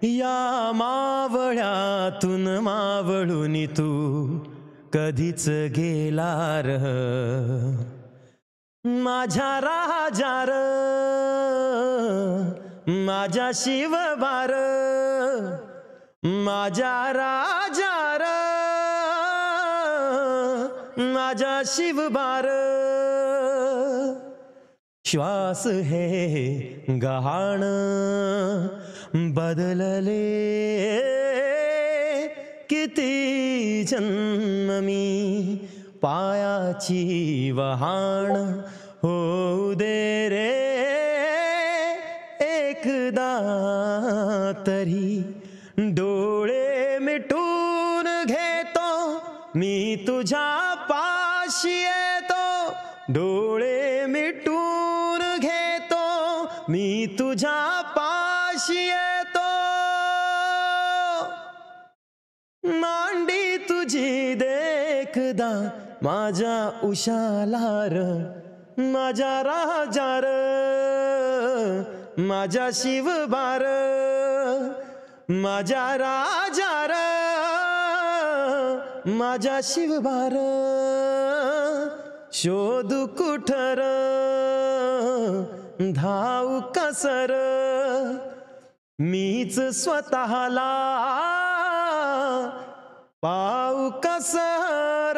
या मावळ्यातून मावळून तू कधीच गेला र माझ्या राजा र माझ्या शिवबार माझ्या राजा र माझ्या शिवबार श्वास है गहाण बदलले किती जन्म मी पायाची वहाण होऊ दे रे एकदा तरी डोळे मिटून घेतो मी तुझ्या पाशी येतो डोळे मिटून घेतो मी तुझ्या पाशी येतो मांडी तुझी देखदा माझ्या उशाला र माझ्या राजा र माझ्या शिवबार माझ्या राजा र माझ्या शिवबार शोधू कुठर धाव कसर मीच स्वतःला पाऊ कसर